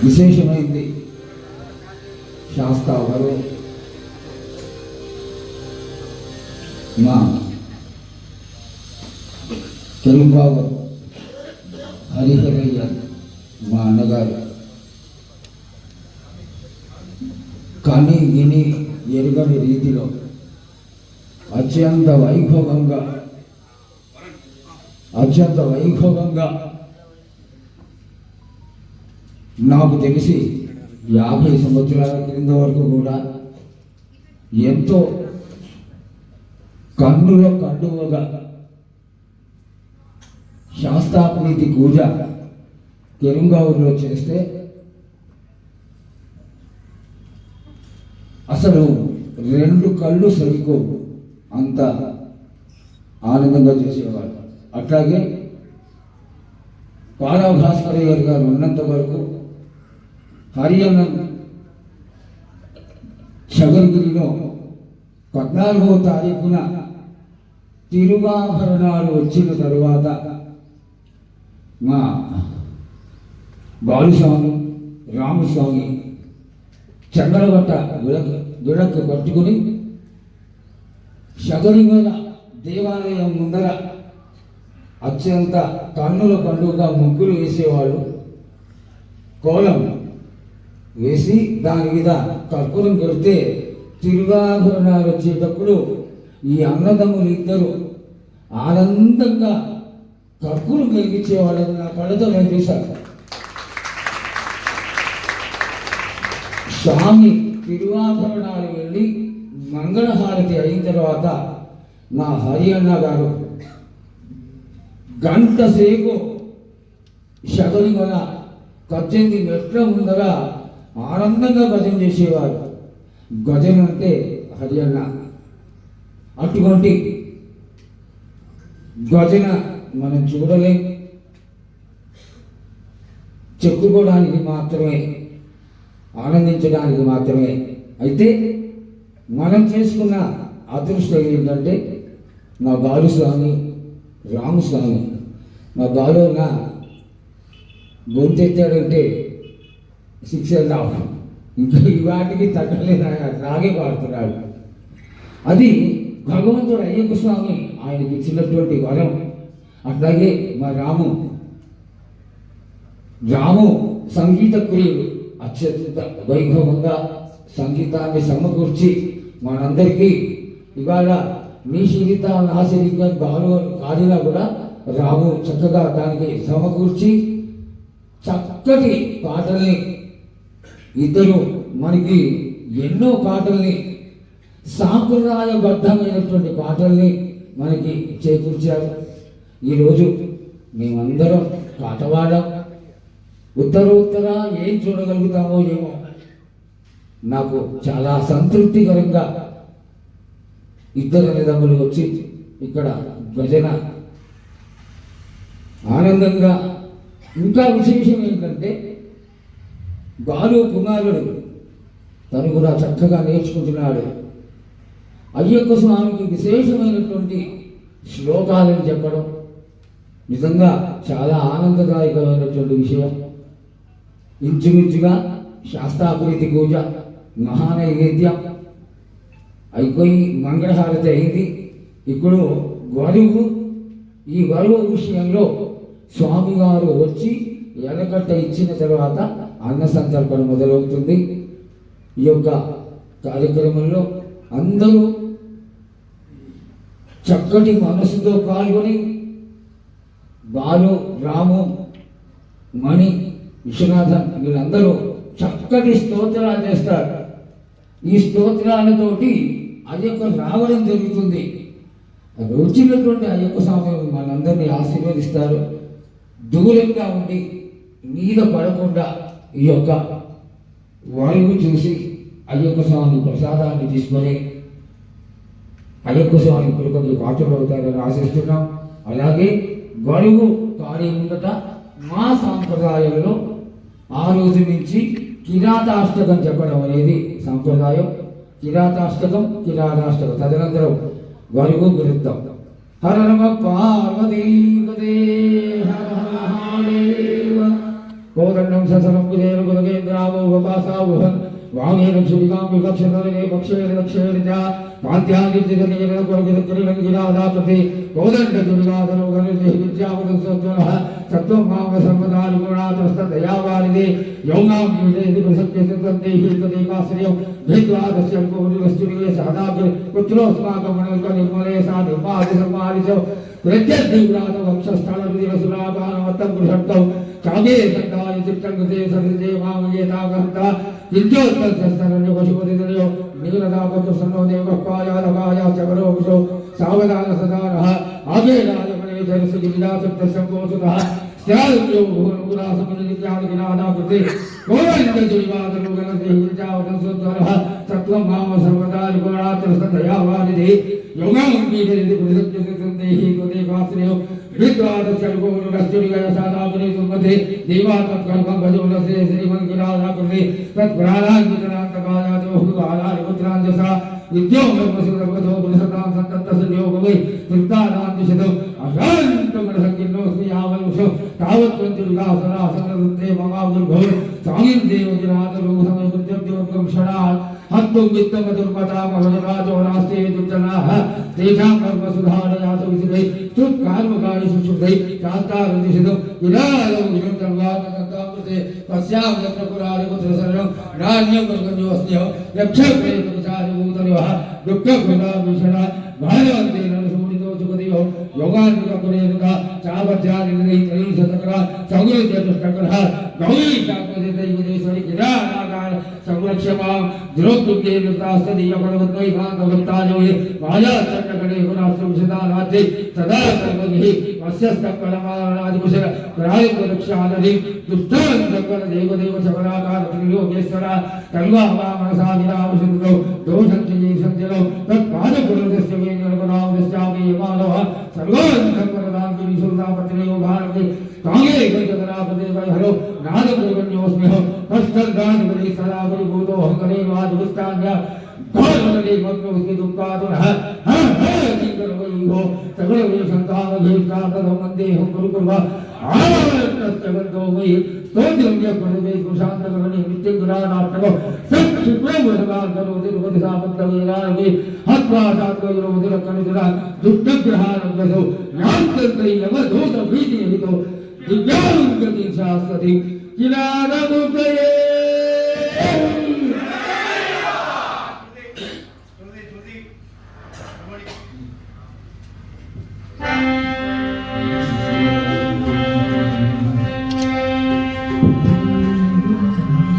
విశేషమైంది. శాస్త్ర గారు మా తెలుగుబాబు హరిహరయ్య మా అన్నగారు కానీ విని ఎరుగని రీతిలో అత్యంత వైభవంగా నాకు తెలిసి 50 సంవత్సరాల క్రింద వరకు కూడా ఎంతో కన్నుల కండువగా శాస్త్రాప్రీతి పూజ కెరుంగావులో చేస్తే అసలు 2 కళ్ళు సరిపోవు, అంత ఆనందంగా చేసేవాడు. అట్లాగే పాలా భాస్కరయ్య గారు ఉన్నంత వరకు హరియన్న శబరిగిరిలో 14వ తారీఖున తిరువాభరణాలు వచ్చిన తరువాత మా బాలుస్వామి రామస్వామి చంద్రగట్ట గుడకు పట్టుకుని శబరిమల దేవాలయం ముందర అత్యంత కన్నుల పండుగగా ముగ్గులు వేసేవాళ్ళు. కోలం వేసి దాని మీద కర్పూరం కొడితే తిరువాభరణాలు వచ్చేటప్పుడు ఈ అన్నదమ్ములు ఇద్దరు ఆనందంగా కర్పూరం కలిగించేవాళ్ళని నా కళ్ళతో నేను చూశాను. స్వామి తిరువాభరణాలు వెళ్ళి మంగళహారతి అయిన తర్వాత నా హరియన్న గారు గంట సేపు శబరిమల 18 మెట్ల ముందర ఆనందంగా భజన చేసేవారు. భజన అంటే హరియన్న. అటువంటి భజన మనం చూడలేం, చెప్పుకోవడానికి మాత్రమే, ఆనందించడానికి మాత్రమే. అయితే మనం చేసుకున్న అదృష్టం ఏంటంటే మా బాలుస్వామి రామస్వామి, మా బాలు నా గొంతెత్తాడంటే 6 రావడం, ఇంకా వాటికి తగ్గలేదు, రాగే పాడుతున్నాడు. అది భగవంతుడు అయ్యప్ప స్వామి ఆయనకి ఇచ్చినటువంటి వరం. అట్లాగే మా రాము సంగీత ప్రియుడు, అత్యంత వైభవంగా సంగీతాన్ని సమకూర్చి మనందరికీ ఇవాళ మీ శరీత నా శరీరం బాలు కాడినా కూడా రాము చక్కగా దానికి సమకూర్చి చక్కటి పాటల్ని, ఇద్దరు మనకి ఎన్నో పాటల్ని, సాంప్రదాయబద్ధమైనటువంటి పాటల్ని మనకి చేకూర్చారు. ఈరోజు మేమందరం పాటవాడం. ఉత్తర ఏం చూడగలుగుతామో ఏమో. నాకు చాలా సంతృప్తికరంగా ఇద్దరు అన్నదమ్ములు వచ్చి ఇక్కడ భజన ఆనందంగా. ఇంకా విశేషం ఏంటంటే బాలు కుమారుడు తను కూడా చక్కగా నేర్చుకుంటున్నాడు. అయ్యప్ప స్వామికి విశేషమైనటువంటి శ్లోకాలను చెప్పడం నిజంగా చాలా ఆనందదాయకమైనటువంటి విషయం. ఇంచుమించుగా శాస్త్రాప్రీతి పూజ మహానైవేద్యం అయిపోయి మంగళహారతి అయింది. ఇప్పుడు వరువు, ఈ వరువు విషయంలో స్వామివారు వచ్చి ఎర్రగడ్డ ఇచ్చిన తర్వాత అన్న సంతర్పణ మొదలవుతుంది. ఈ యొక్క కార్యక్రమంలో అందరూ చక్కటి మనసుతో పాల్గొని బాలు, రాము, మణి, విశ్వనాథన్ వీళ్ళందరూ చక్కటి స్తోత్రాలు చేస్తారు. ఈ స్తోత్రాలతోటి అయ్యప్ప రావడం జరుగుతుంది. వచ్చినటువంటి అయ్యప్ప స్వామి మనందరినీ ఆశీర్వదిస్తారు. దూరంగా ఉండి మీద పడకుండా ఈ యొక్క వాయువు చూసి అయ్యప్ప స్వామి ప్రసాదాన్ని తీసుకొని అయ్యప్ప స్వామి కృపకి పాత్రలు అవుతారని ఆశిస్తున్నాం. అలాగే గడువు కాడి ముందట మా సాంప్రదాయంలో ఆ రోజు నుంచి కిరాతాష్టకం చెప్పడం అనేది సాంప్రదాయం. కిరాతాష్టకం తదనంతరం గడువు విరుద్ధం. హర నమ పార్వతీపదే హర హర మహాదేవ కోదండం ససరం కుదేవ కుదగే वासावहन वामे लक्ष्मीकां विवक्षतले पक्षे लक्ष्येण च पान्त्यादिजनेन कोगिरकिरंगिरादापति कोदण्डजुगादरोगनिधि विद्यावदसोज्वलः सत्त्वं माम सर्वदा गुणात्रस्तदयावारिदे योगां कीर्तयति प्रसक्यसंदेहि तदेकाश्रयं भित्वा तस्य कोटिवस्तुरिये सादाग्र पुत्रोऽस्माकमनल्कनिर्मले सा निर्मादिसम्मादिशो प्रत्यद्दिव्रात वक्षस्थलविदिवसुरागानवत्तं गृहन्तौ चागे सन्ताय चित्तङ्गते सदिते मामयेतागन्ता किञ्चोत्तरसरण्यो पशुपतिदयो नीलदापतु सन्नो देवः पायादपाया चकरो विशो सावधान सदानः आगे राजमने जरसु गिरिजासप्तशङ्कोसुतः स्याद्यो भुवनपुरासमनित्यादिनादाकृते गोविन्दजुरिवादरुगणते विद्यावदंसोद्वरः सत्त्वं माम सर्वदा गुणात्रस्तदयावारिधि योगां कीर्तयति प्रसक्यसंदेहि त्वदेकाश्रयो विद्वादशर्गोनुरश्चुरिगयसादाग्रे सुमते देवात्मत्कर्मं भजोलसे श्रीमन्गिरादाकृते तत्प्राणाङ्गितनान्तकायातो हुगालारिपुत्राञ्जसा विद्योमर्मसुरवतो पुरुषतां सन्ततसंयोगवे कृतानान्तिशतो अशान्तमनसंकीर्णोऽस्मि यावन्मुषो तावत्त्वञ्चुरिगासनासनदत्ते ममाविर्भव साङ्गिन्देवगिरातरूपसमयकृत्यब्दोर्गं क्षणात् हत्तुं वित्तमदुर्मतामभजराजो नास्ते दुर्जनाः तेषां कर्मसुधारयातु विसुधै स्तुत्कार्मकारि सुशुद्धै शास्तारदिशितो विराजो विषं सर्वात्मकर्तामृते पश्यां यत्र पुरारिपुत्रशरणं नान्यं वर्गन्योऽस्म्यहं यक्षप्रेतविचारिभूतनिवः दुःखकृताभीषण भगवन्तेन सुमुनितो सुखदेहो योगान्वितकुरेनुका चापत्यादिनैत्रैशतकरा सौगुरुजतुष्टकरः गौरीशात्मजितैविदेश्वरि गिरानाकार संरक्षमां द्रौपदीयवृत्तास्तदीयपरवद्वैकान्तवृत्ताजोहि वाजाचण्डकणे गुणास्तुविशदानाद्यै सदा सर्वगिः वस्यस्तकलमारणादिकुशल प्रायुक्तरक्षादधि दुष्टान् सकलदेवदेव शबराकार त्रिलोकेश्वर तन्वामनसा विरामशुद्धौ दोषञ्चये सञ्जनौ तत्पादपुरुषस्य वेङ्कटपदावदश्चापि यमानवः सर्वान् सम्परदाङ्गिरिशुल्लापत्रयो भारते ताङ्गे गजगरापते वैहरो नादपुर्वन्योऽस्म्यहं तस्कर्गाधिपति सदा परिभूतो हङ्करेवादिविष्टान्य घोरवदने मग्नोऽस्मि दुःखातुरः किङ्करवैहो सकलवेशन्तामघेष्टार्थं वन्देऽहं गुरुकुर्वा आवर्तस्तगन्तो मयि स्तोत्रं यः कुशान्तकरणे नित्यङ्गुरानाट्टको सत्क्षिप्रोमसगान्तरोति रुपतिसापत्तवेरानवे हत्वा सात्वैरोधिरकनुजरा दुष्टग्रहानभ्यसो यान्तन्त्रै यमधूतभीतिरहितो दिव्याङ्गतिशास्वति किलानमुक्तये